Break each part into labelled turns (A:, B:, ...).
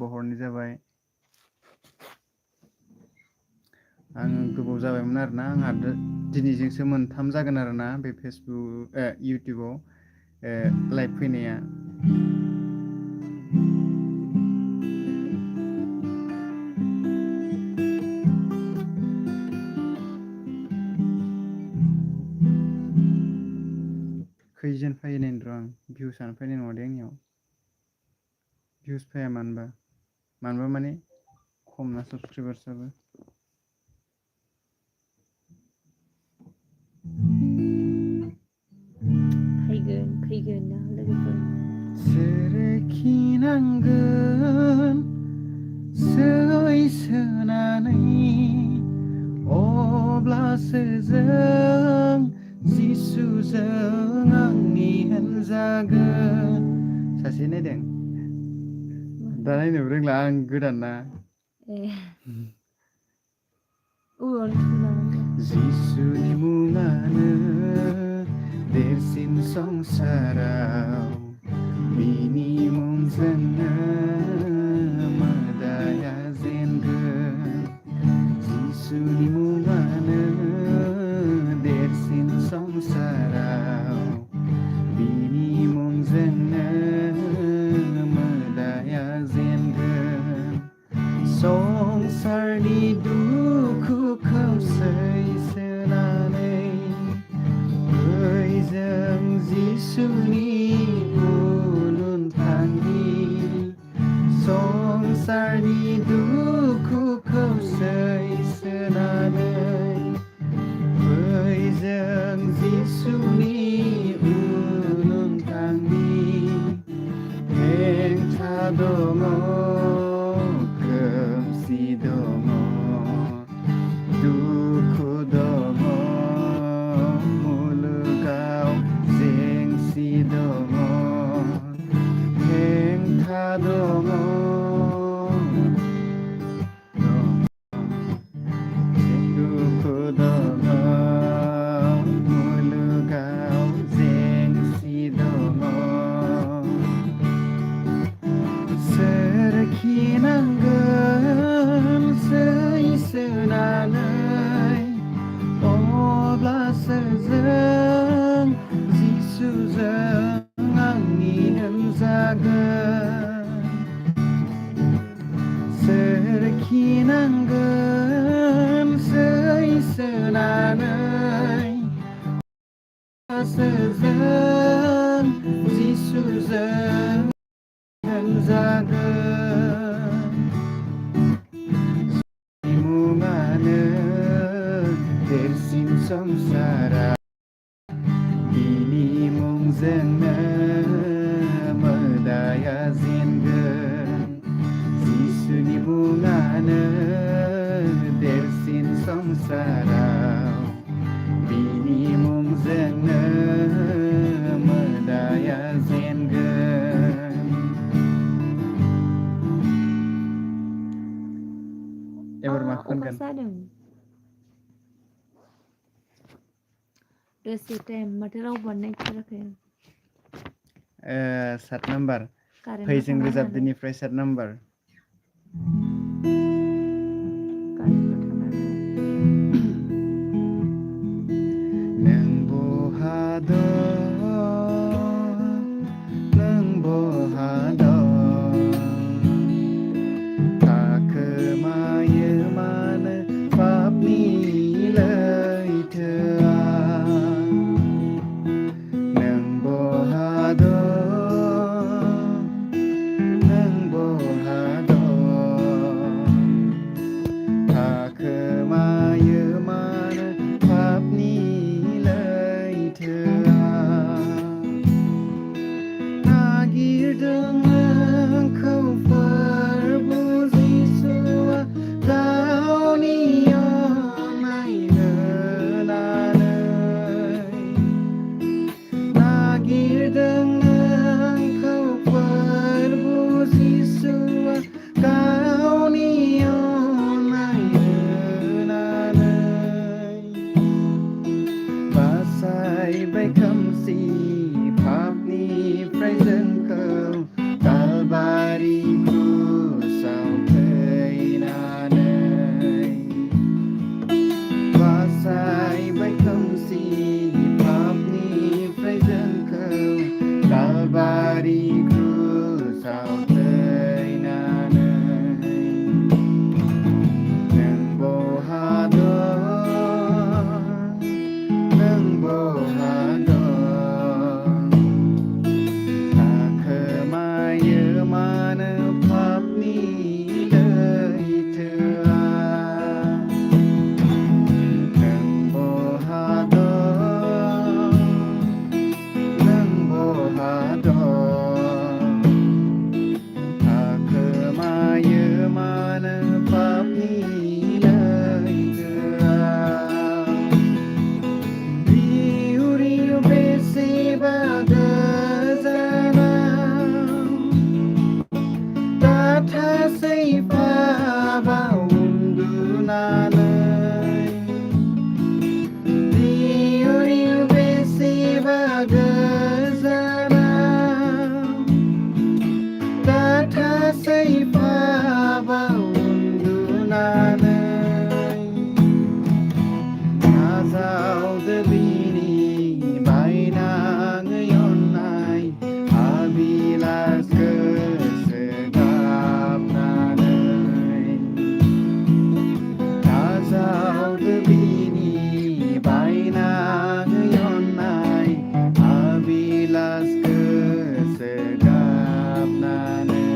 A: बहरनाय जाबाय आङो गोबाव जाबायमोन आरोना आंहा दिनैजोंसो मोनथाम जागोन आरोना बे फेसबुक इउटुबाव लाइभ फैनाया खैजोन फैनाय र' आं भिउसानो फैनाय नङा दे आंनियाव भिउस फैया मानोबा माने खम ना साबसक्राइबार्सआबो
B: फैगोन ना लोगोफोर
A: सोरखि नांगोन सोनानै अब्लासो जों जिसुजों आंनि होनजागोन सासे नायदों दा नायनोबो रोंला आं गोदान ना जिसुनि मुङानो देरसिन संसाराव बिनि मुंजोंनो मोदाया जेनगोन जिसुनि मुङानो देरसिन संसाराव बिनि मुंजोंनो मोदाया जेनगोन संसारनि दुखुखौ सैसोनानै फै जों जिसुनि उनथांनि संसारनि दुखुखौ सैसोनानै फै जों जिसुनि उनथांनि हेंथा दङ खोमसि दङ दुखु दङ मुलुगाव जेंसि दङ हेंथा दङ दुखु दङ मुलुगाव जेंसि दङ सोरखि नांगोन सैसोनानै अब्लासो जों जिसुजों आंनि होनजागोन सोरखि नांगोन सैसोनानै अब्लासो जों जिसुजों होनजागोन मुङानो देरसिन संसाराव बिनि मुंजोंनो मोदाया जेनगोन जिसुनि मुङानो देरसिन संसाराव बिनि मुंजोंनो मोदाया जेनगोन एबार मा खनगोन
B: जादों दसे टाइम माथो रावबो नायथाराखै
A: 7 नाम्बार
B: कारेन्टआ
A: फैजों
B: थांबाय नालाय
A: रोजाबदिनिफ्राय 7 नाम्बार नों बहा दं नों बहा दं थाखोमायो मानो पापनि लैथोआ नों बहा दं नों बहा दं mana papilai gerang Riu-riu besi bagazanang Tathasai paba undunanai Riu-riu besi bagazanang Tathasai paba undunanai Nazau debini baina ngayonai Abilas kesegap nanai Nazau debini baina ngayonai Abilas kesegap nanai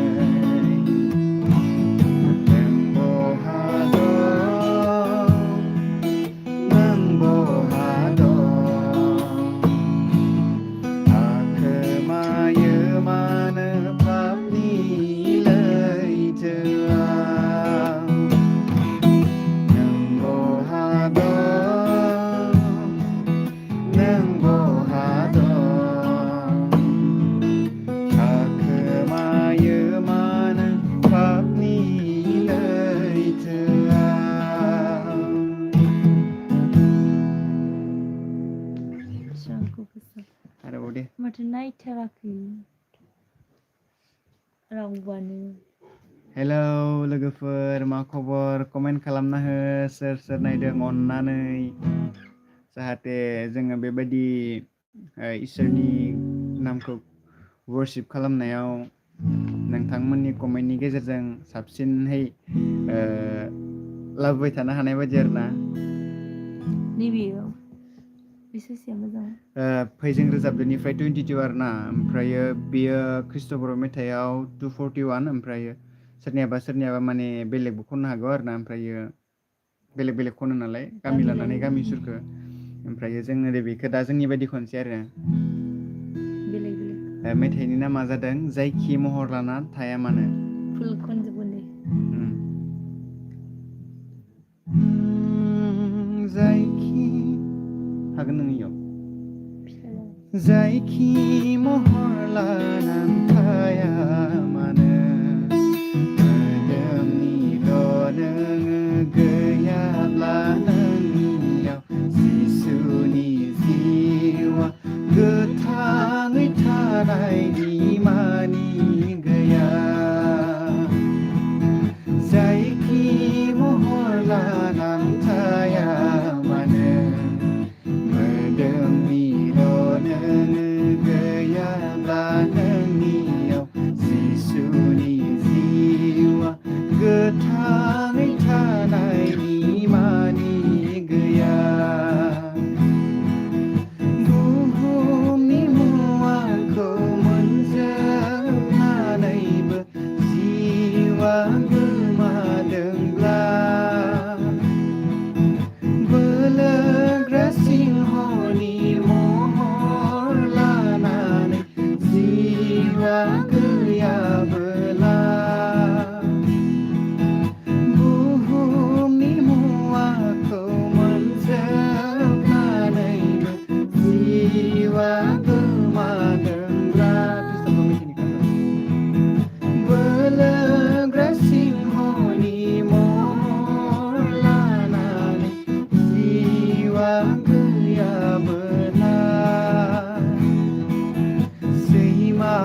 A: Nang bohadong Akemaya mana papilai terang Nang bohadong Akemaya mana papilai terang
B: Sangku besar.
A: Ada udah.
B: Mata naikथाराखै रावबानो
A: Hello लोगोफोर मा खबर comment खालामना हो सोर नायदों अननानै जाहाथे जोङो बेबायदि इसोरनि नामखौ वर्शिप खालामनायाव नोंथांमोननि कमेन्टनि गेजेरजों साबसिनहै लाबोबाय थानो हानाय बायदि आरोना
B: नैबेयाव बे ससेया मोजां
A: फैजों रोजाबदोनिफ्राय 22 आरोना ओमफ्रायो बेयो ख्रिस्ट'बर मेथाइयाव 241 ओमफ्रायो सोरनियाबा माने बेलेगबो खननो हागौ आरोना ओमफ्रायो बेलेग खनो नालाय गामि लानानै गामि सुरखो ओमफ्रायो जोङो बेखौ दा जोंनि बायदि खनसै आरो
B: बेलेग
A: मेथाइनि नामा जादों जायखि महर लाना थाया मानो
B: फुल खनजोबगोन दे
A: जायखि हागोन नों इयाव
B: फिसाला
A: जायखि महर लाना थाया मानो मोदोमनिल' नोङो गैयाब्ला नोंनियाव जिसुनि जिउआ गोथाङै थानायनि मानि गैया जायखि महर लाना थाया मानो मोदोमनिल' नोङो गैयाब्ला नोंनियाव जिसुनि जिउआ गोथाङै थानायनि मानि गैया बुहुमनि मुवाखौ मोनजोबनानैबो जिउआ गोमादोंब्ला बोलोग्रा सिंहनि महर लानानै जिउआ गैयाबोला बुहुमनि मुवाखौ मोनजोबनानैबो जिउआ गोमादोंब्ला बोलोग्रा सिंहनि महर लानानै जिउआ गैयाबोला सैमा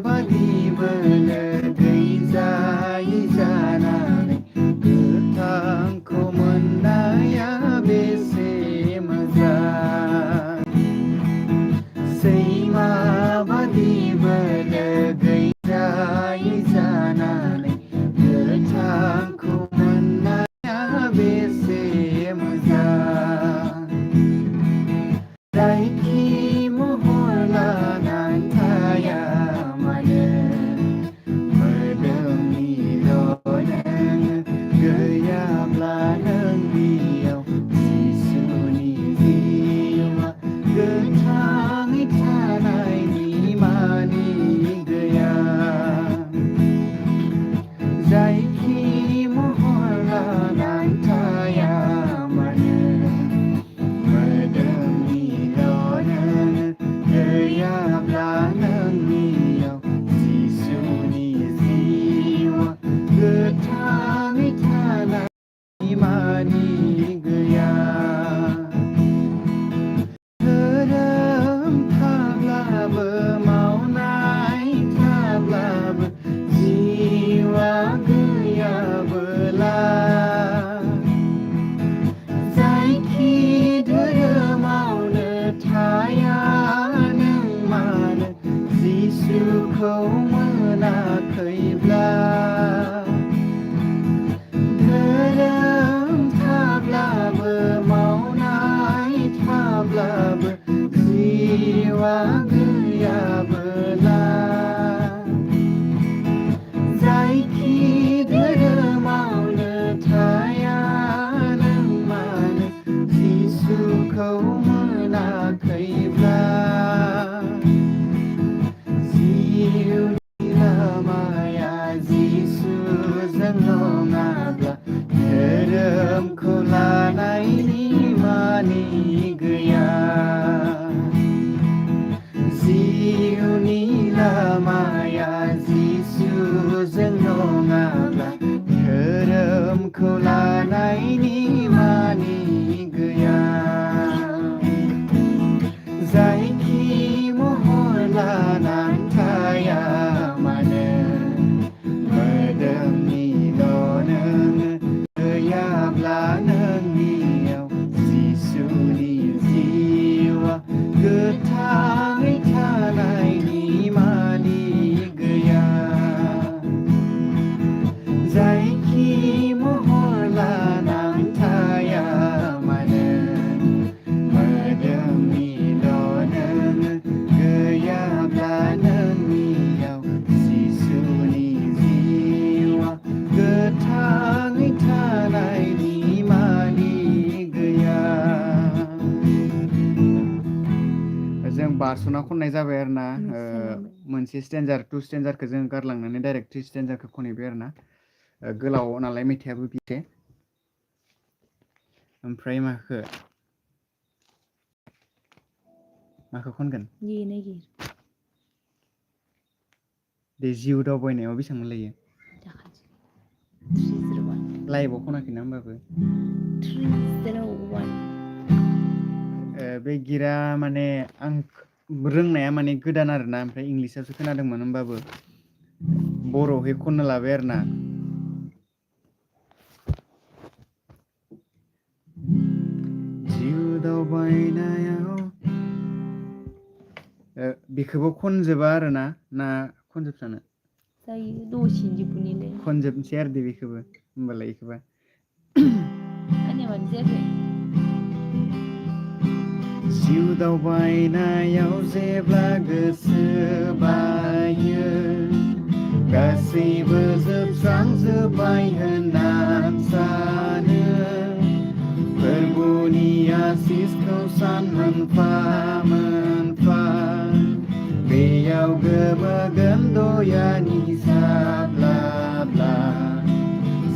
A: बादि बोलो गैजायै जानानै गोथांखौ मोननाया बेसे मोजां सैमा बादि बोलो गैजायै जानानै गोथांखौ मोननाया बेसे मोजां जायखि महर लाना थाया मानो मोदोमनिल' नोङो गैयाब्ला नोंनियाव जिसुनि जिउआ गोथाङै थानायनि मानि गैया जायखि महर लानानै थाया मानो मोदोमनिल' नोङो गैयाब्ला नोंनियाव जिसुनि जिउआ गोथाङै थानाय मानि गैया धोरोम थाब्लाबो मावनाय थाब्लाबो जिउआ गैयाबोला जायखि धोरोमावनो थाया नों मानो जिसुखौ मोनाखैब्ला धोरोम थाब्लाबो मावनाय थाब्लाबो जिउआ गैयाबोला जायखि धोरोमावनो थाया नों मानो जिसुखौ मोनाखैब्ला जिउनि लामाया जिसुजों नङाब्ला धोरोमखौ लानायनि मानि गैया जिउनि लामाया जिसुजों नङाब्ला धोरोमखौ लानायनि मानि गैया जायखि महर लानानै थाया मानो मोदोमनिल' नोङो गैयाब्ला नोंनियाव जिसुनि जिउआ गोथाङै थानायनि मानि गैया जायखि महर लानानै थाया मानो मोदोमनिल' नोङो गैयाब्ला नोंनियाव जिसुनि जिउआ गोथाङै थानायनि मानि गैया जों बारस'ना खननाय जाबाय आरो ना मोनसे स्टेन्जार टु स्टेन्जारखौ जों गारलांनानै डाइरेक्ट थ्रि स्टेन्जारखौ खनहैबाय आरो ना गोलाव नालाय मेथाइयाबो बिसे ओमफ्राय माखौ खनगोन
B: ये नागिर
A: दे जिउ दावबायनायाव बेसेबां लायो
B: दाखालि 301
A: लाइभआव खनाखैना होमबाबो
B: 301
A: बे गिरा माने आं रोंनाया माने गोदान आरोना ओमफ्राय इंलिसावसो खोनादोंमोन होमबाबो बर'है खननो लाबाय आरोना जिउ दावबायनायाव बेखौबो खनजोबा आरोना ना खनजोबसानो
B: जायो दसेनो जोबगोनलै
A: खनजोबनोसै आरो दे बेखौबो होमबालाय बेखौबा
B: आंनिया मानो जायाखै
A: जिउ दावबायनायाव जेब्ला गोसो बायो गासैबो जोबस्रांजोब्बाय होनना सानो फोरबुनि आसिसखौ सान मोनफा मोनफा बेयाव गोमोगोन दयानि साब्लाब्ला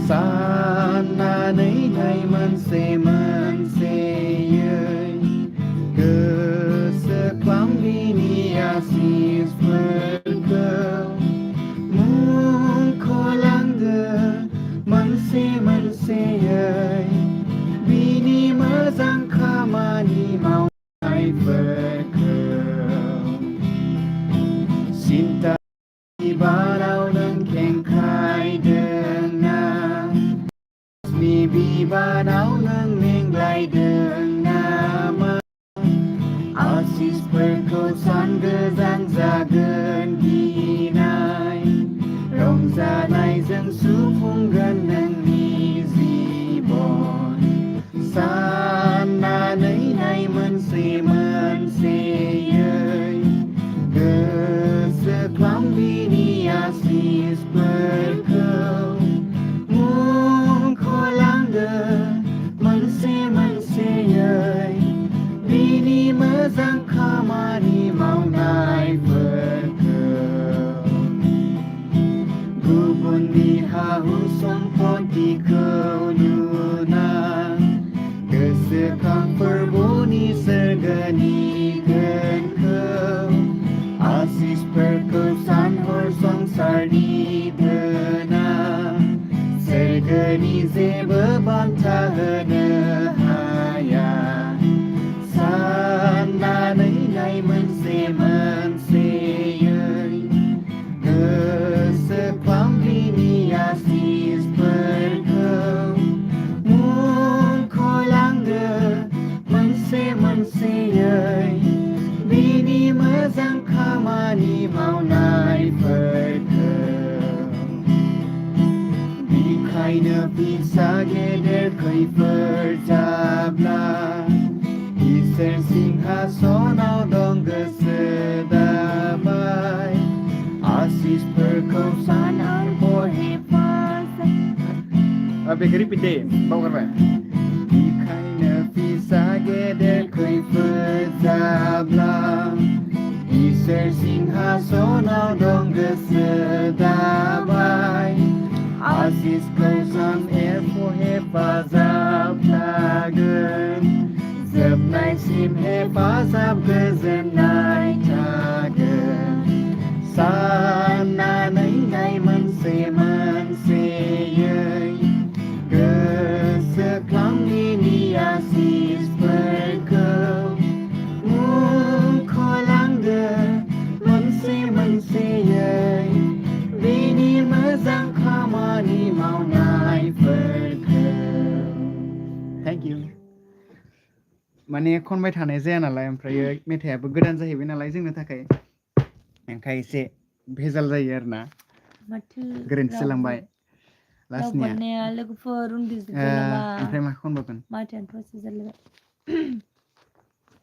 A: साननानै नाय मोनसे मोनसेयै गोसोखांबिनि आसिसफोरखौ मुंख'लांदो मोनसे मोनसेयै बिनि मोजां खामानि मावनायफोरखौ सिन्तानि बाराव नों खेंखायदोंना नि बिबानाव नों मेंग्लायदों नामा आसिसफोरखौ सान गोजान जागोन गिनाय रंजानायजों सुफुंगोन नोंनि जिबन साननानै नाय मोनसे मोनसेयै गोसोखांबिनि आसिसफोरखौ मुंख'लांदो मोनसे मोनसेयै बिनि मोजां खामानि मावनायफोरखौ गुबुननि हा-हु सम्पति लोगोनि जेबो बान्था होनो हाया साननानै नाय मोनसे मोनसेयै गोसोखां बिनि आसिसफोरखौ मुंख'लांदो मोनसे मोनसेयै बिनि मोजां खामानि मावनायफोरखौ बिखायनो फिसा गेदेर खैफोद जाब्ला इसोर सिंहासनाव दं गोसो दाबाय आसिसफोरखौ सानारख' हेफाजाब बेखौ रिपिट दे बावगारबाय बिखायनो फिसा गेदेर खैफोद जाब्ला इसोर सिंहासनाव दं गोसो दाबाय आसिसखौ सानएरख' हेफाजाब थागोन जोबनायसिम हेफाजाब गोजोननाय थागोन साननानै नाय मोनसे मोनसेयै गोसोखां बिनि आसिसफोरखौ मुंख'लांदो मोनसे मोनसेयै बिनि मोजां खामानि मावनायफोरखौ थेंक इउ माने खनबाय थानाय जाया नालाय ओमफ्रायो मेथाइयाबो गोदान जाहैबाय नालाय जोंनो थाखाय ओंखाय एसे भेजाल जायो आरोना
B: माथो
A: गोरोन्थि जालांबाय
B: राव
A: लास्टनिया
B: बानाया लोगोफोर उन्दुजोब्बाय नामा
A: ओमफ्राय मा खनबावगोन
B: माथोआनो प्रसेस जालायबाय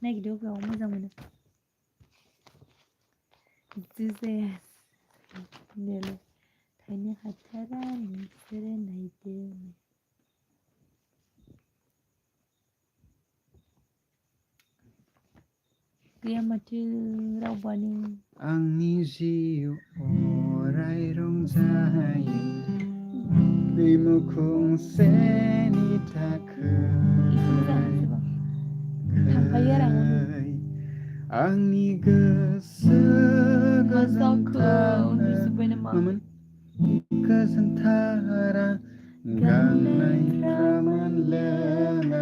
B: नायगिरदो अबेयाव मोजां मोनो जिजेस थायनो हाथारा नोंसोरो नायदो गैया माथो रावबानो
A: आंनि जिउ अराय रंजायो दैमुखुंसेनि थाखाय
B: थांफायो आरो आं
A: आंनि गोसो
B: उन्दुजोब्बाय नामा
A: गोजोनथारा गांनायफ्रा मोनलोङाब्ला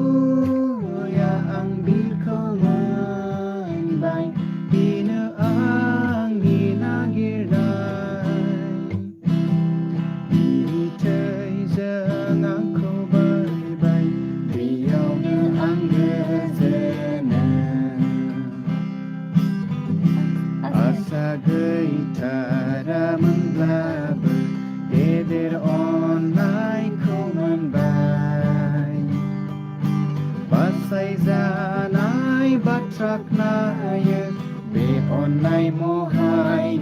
A: हालेलुया आं बिखौ मोनबाय बेनो आंनि नागिरनाय बिनि थैजों आंखौ बायबाय बेयावनो आं गोजोनो आसा गैथारामोनब्लाबो गेदेर अननायखौ मोनबाय बासायजानाय बाथ्रा खोनायो बे अननाय महायनिफ्राय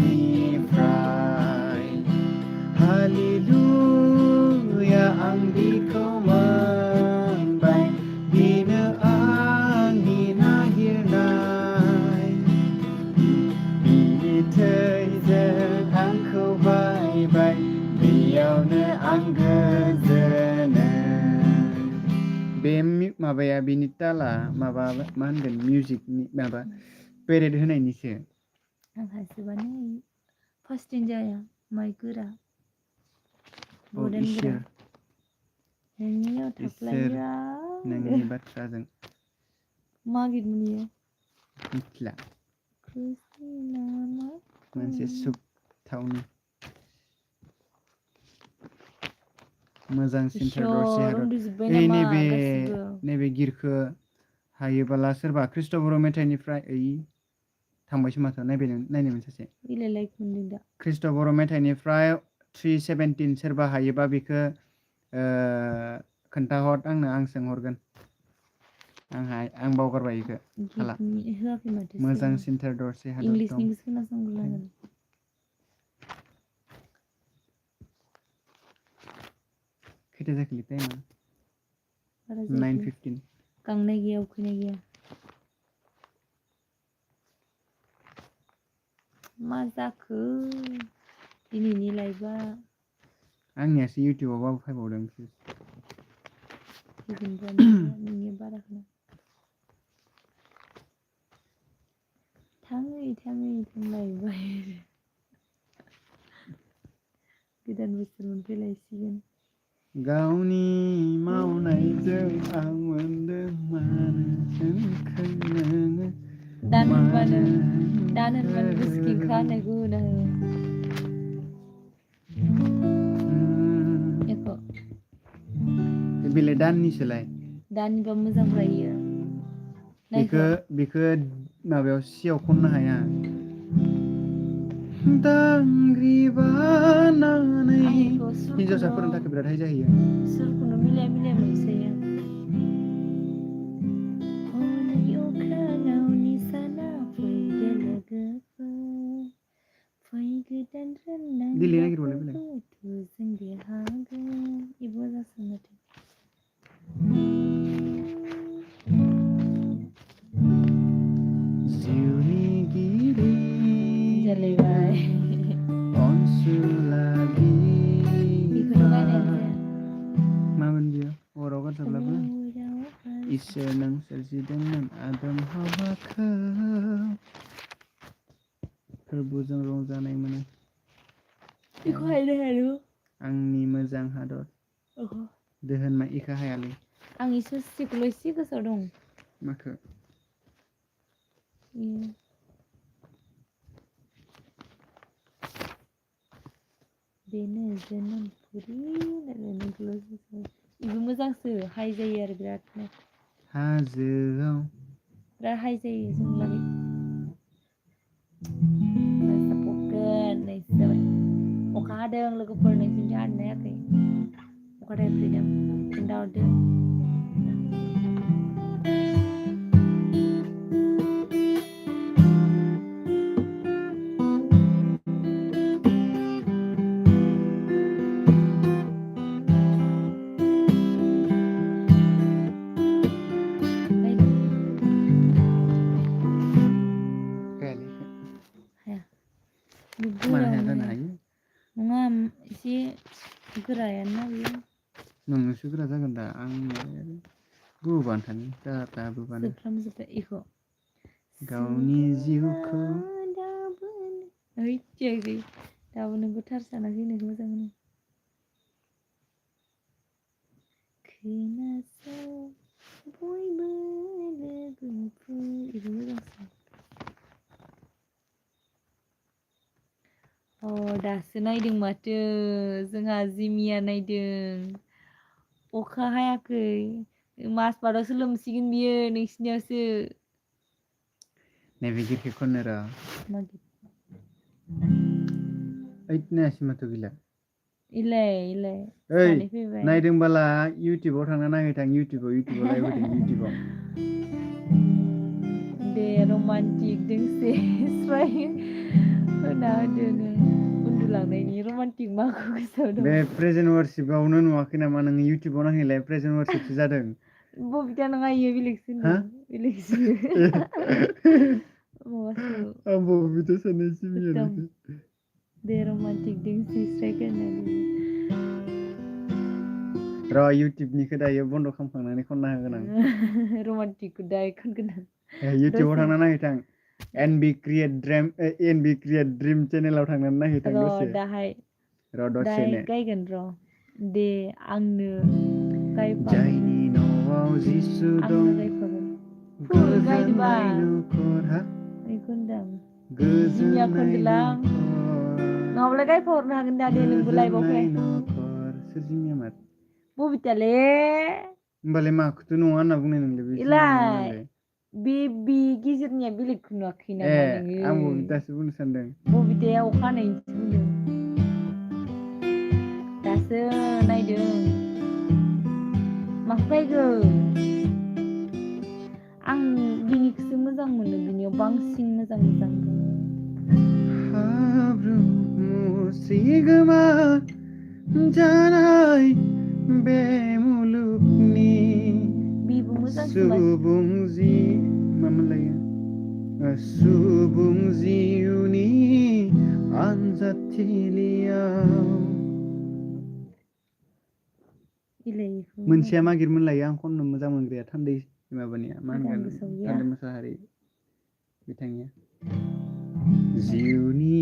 A: हालेलुया आं बिखौ मोनबाय बेनो आंनि नागिरनाय बिनि थैजों आंखौ बायबाय बेयावनो आं गोजोनो बे माबाया बिनि ताला माबा मा होनगोन मिउजिकनि माबा पेरेड होनायनिसो
B: आंहासोबानो फार्स्ट दिन जाया माइ गोरा
A: औ
B: बरेन गोरा
A: इसोर
B: नोंनियाव
A: इसोर
B: थाफ्लायोरा
A: नोंनि बाथ्राजों
B: मा गित मोनयो
A: मिथिला
B: क्रिस्टिना
A: मोनसे सुखथावनि मोजांसिनथार दरसे हादर
B: उन्दुजोब्बाय
A: ओइ
B: नामा
A: नैबे
B: गासिबो
A: नैबे गिरखो हायोबोला सोरबा ख्रिस्ट' बर' मेथाइनिफ्राय ओइ थांबायसो माथो नायनायमोन सासे
B: इलाय लाइक मोनदों दा
A: ख्रिस्ट' बर' मेथाइनिफ्राय 317 सोरबा हायोबा बेखौ खोन्थाहर आंनो आं सोंहरगोन आं बावगारबाय बेखौ हाला
B: गितनि होआखै माथो
A: मोजांसिनथार दरसे हादर दं
B: इंलिसनिखौसो खोनासंग्रोनांगोन
A: खैथा जाखोलै टाइमा
B: बारा जायाखै
A: 9:15
B: गांनाय गैया उखैनाय गैया मा जाखो दिनैनि लाइफआ
A: आंनियासो इउटुबाव फैबावदों
B: फैगोनब्रा नोंनिया बाराखौनो थाङै थाङै थांलायबाय गोदान बोसोर मोनफैलायसिगोन
A: गावनि मावनायजों आं मोनदों मानो जोंखौ नोङो
B: दान होनबानो गोसोखांखा होननायखौ होना हो एखौ
A: बेलाय दाननिसोलाय
B: दाननिबा मोजां जायो
A: बेखो माबायाव सियाव खननो हाया दांग्रि बानानै हिनजावसाफोरनि थाखाय बिराद हाय जाहैयो
B: सुरखौनो मिलाया मोनसोयो
A: दिल्ली नागिरबावलाय बेलाय
B: इबो जासिगोन माथो
A: जिउनि गिरि
B: जालायबाय
A: अनसुलाबि
B: बेखौथ' गायनायानो जाया
A: मामोन बियो अराव गारजाब्लाबो इसोर नों सोरजिदोंमोन आदम हावाखौ फोरबोजों रंजानाय मोनो
B: बेखौ हायनो हाया
A: आंनि मोजां हादर दोहोन मा इखो हायालै
B: आं ससेखौल' एसे गोसोआव दं
A: माखो
B: बेनो जोनोमपुरि बेबो मोजांसो हाइ जायो आरो बिरादनो
A: हाजोआव
B: बिराद हाइ जायो जों लागै नैसो जाबाय अखा हादों लोगोफोर नोंसिनिथिं हादोंना हायाखै अखा थाइफ्रिदों खोन्थाहरदो
A: मानो हाया जानो हायो
B: नङा एसे गोरायानो ना बेयो
A: नोंनोसो गोरा जागोन दा आं बोबानो थानो जाहा बोबानो
B: जोबफ्रामजोब्बाय इखौ
A: गावनि जिउखौ
B: दाबोनो गोथार सानाखै होननायखौ मोजां मोनो खोनासं बयबो लोगोफोर इबो मोजांसो दासो नायदों माथो जोंहा जिमिया नायदों अखा हायाखै माजबादावसो लोमसिगोन बियो नोंसिनियावसो
A: नैबे गितखौ खननो र' ओइद नायासै माथो गैला
B: इलाय
A: ओइ
B: सानै फैबाय
A: नायदोंबाला इउटुबाव थांना नायहैथां इउटुबाव लाइभ होदों इउटुबाव
B: दे रमान्टिक दोंसे स्राय होना होदो नों उन्दुलांनायनि रमान्टिक माखौ गोसोआव दं
A: बे प्रेजेन्ट वारशिपआवनो नुवाखै नामा नोङो इउटुबाव नायहैलाय प्रेजेन्ट वारशिपसो जादों
B: बबिता नङा इयो बेलेगसो
A: हा
B: बेलेगसो माबासो
A: आं बबिता साननाय सिमियानो
B: एकदम दे रमान्टिक दोंसे स्राय होनानै
A: र' इउटुबनिखौ दायो बन्द' खालामखांनानै खनना होगोन आं
B: रमान्टिकखौ दायो खनगोन आं
A: इउटुबाव थांना नायहैथां एनबि क्रिएट ड्रिम चेनेलाव थांनानै नायहैथां दसे
B: दाहाय
A: र'
B: दाहाय
A: दसेनो
B: गायगोन र' दे आंनो
A: जायनि न'आव जिसु दं
B: गायदोबा
A: गोजोननाय न'खर हा
B: बेखौ होनदों जिमिया
A: गोजोननाय
B: खनदोलां
A: न'खर
B: नङाब्ला गायफा हरनो हागोन दा दे नोंबो लाइभआव फै
A: न'खर सोर जिमिया मार
B: बबितालै
A: होमबालाय माखौथो नङा होनना बुंनाय नोंलाय बे
B: इलाय
A: जिमियालाय
B: बे गेजेरनिया बेलेगखौ नुवाखै
A: ए
B: नामा नोङो
A: आं बबितासो बुंनो सानदों
B: बबिताया अखा हानायनिसो बुंदों दासो नायदों माखौ गायगोन आं बिनिखौसो मोजां मोनो बिनियाव बांसिन मोजां
A: हाब्रु मुसिगोमा जानाय बे मुलुगनि
B: बेबो मोजांसो
A: सुबुं सुबुं जिउनि आनजादथिलियाव मोनसेया मागिरमोन लायो आं खननो मोजां मोनग्राया थान्दै माबानिया मा होनगोन थान्दै मोसाहारि बिथांनिया जिउनि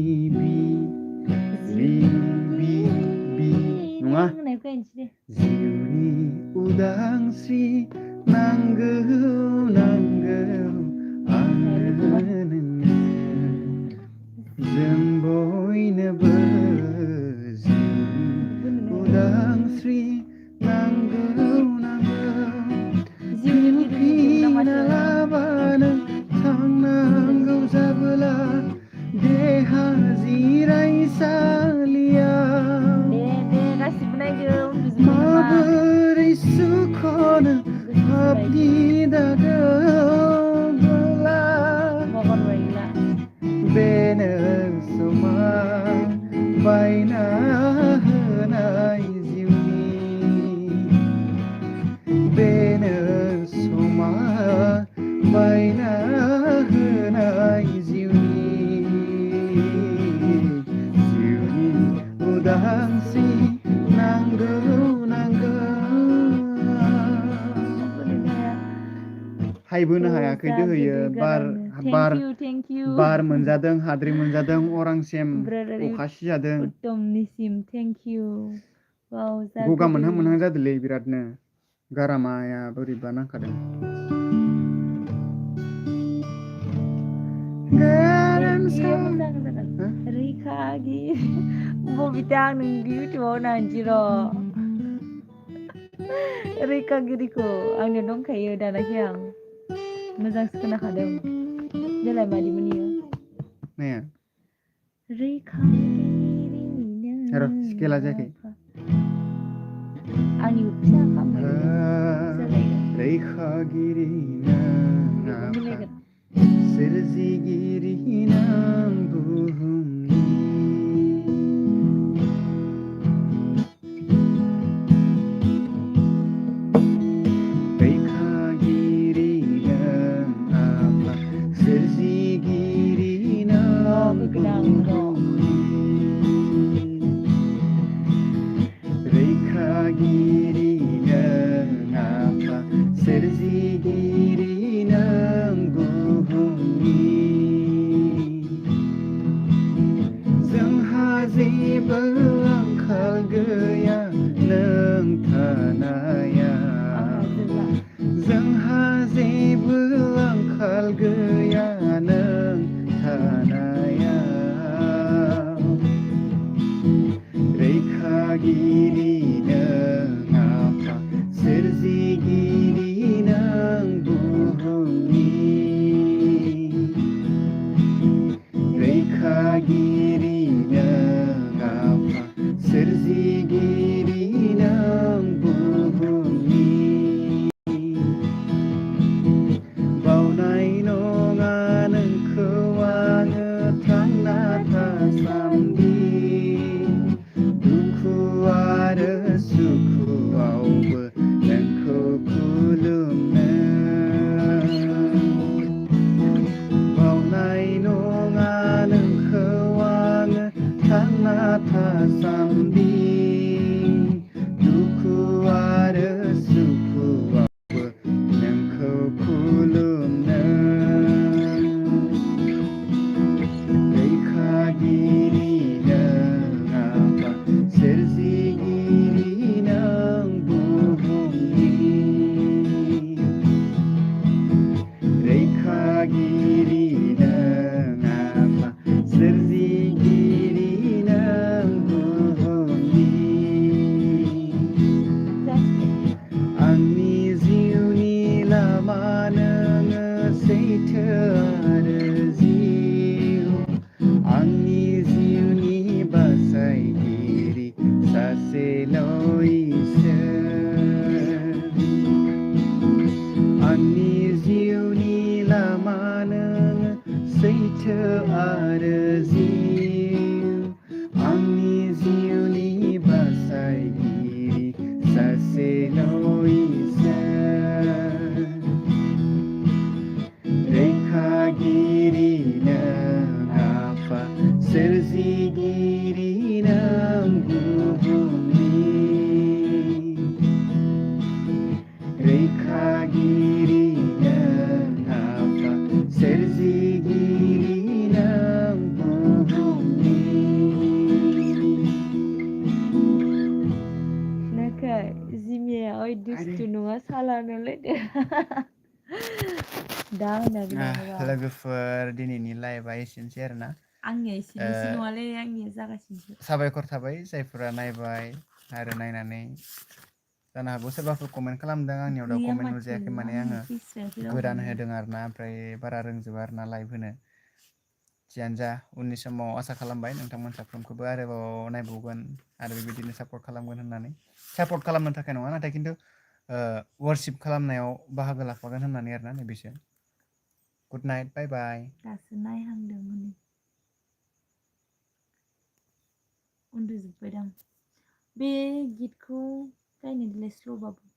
A: मा
B: होननायखौ गायनोसै दे
A: जिउनि उदांस्रि नांगौ नांगौ आंनो नोंनो जों बयनोबो जिउनि उदांस्रि नांगौ नांगौ
B: जिउनि गिदिर
A: लाबानो थांनांगौ जाबोला देहा जिरायसालिया
B: दे गासिबो नायदो उन्दुजोबबाय नामा
A: माबोरै सुख'नो हाबनि दागोला
B: बावगारबाय गैला
A: बेनो समा बायना होनाय जिउनि बेनो समा बायना होनाय जिउनि उदांस्रि नांगौ नांगौ हायबोनो हायाखै दोहैयो
B: थेंक इउ
A: बार मोनजादों हाद्रि मोनजादों अरांसेम
B: ब्रादार
A: अखा सिजादों
B: उत्तमनिसिम थेंक इउ वाव जा
A: गगा मोनहां जादोंलै बिरादनो गारामाया बोरैबा नांखादों
B: रैखागि बबिता आं नोंनि इउटुबाव नायनोसै र' रैखागिरिखौ आंनियाव दंखायो दानाखै आं मोजांसो खोनाखादों देलाय मादिमोन इयो
A: नाया
B: रैखागिरिनो
A: र' स्केला जायाखै
B: आंनि फिसा खालामबाय
A: रैखागिरिनो
B: मिलायगोन
A: सोरजिगिरि नों बुहुमनि रैखागिरि नों आफा सोरजिगिरि नों बुहुमनि रैखागिरि नों आफा सोरजिगिरि नों बुहुमनि जोंहा जेबो आंखाल गैया नों थानाया जोंहा जेबो आंखाल गैया नों थानाया रैखागिरि नों आफा सोरजिगिरि नों बुहुमनि रैखागिरि नों आफा सोरजिगिरि नों बुहुमनि बावनाय नङा नोंखौ आङो थांना थासान्दि दुखु आरो सुखुआवबो नोंखौ खुलुमनो बावनाय नङा नोंखौ आङो थांना थासान्दि दुखु आरो सुखुआवबो नोंखौ खुलुमनो रैखागिरि नों आफा सोरजिगिरि नों बुहुमनि रैखागिरि नों आफा सोरजिगिरि नों बुहुमनि
B: दुस्थु नङा सालानोलाय दा होनाखै र'
A: लोगोफोर दिनैनि लाइभआ एसेनोसै आरोना
B: आंनिया एसेनोसै नङालै आंनिया जागासिनोसो
A: साबायखर थाबाय जायफोरा नायबाय आरो नायनानै जानो हागौ सोरबाफोर कमेन्ट खालामदों आंनियाव दा
B: गैया
A: कमेन्ट
B: माथो
A: नुजायाखै माने
B: आंनिया
A: आङो
B: फैस्रायाखै
A: गोदान
B: रावबोआनो
A: होदों आरोना ओमफ्राय बारा रोंजोबा आरोना लाइभ होनो जियानो जा उननि समाव आसा खालामबाय नोंथांमोन साफ्रोमखौबो आरोबाव नायबावगोन आरो बेबायदिनो सापर्ट खालामगोन होननानै सापर्ट खालामनो थाखाय नङा नाथाय खिन्थु वारशिप खालामनायाव बाहागो लाफागोन होननानै आरोना नैबेसो गुड नाइट बाय बाय
B: दासो नायहांदों हनै उन्दुजोब्बायदां बे गितखौ गायनो दिलाय स्ल'बाबो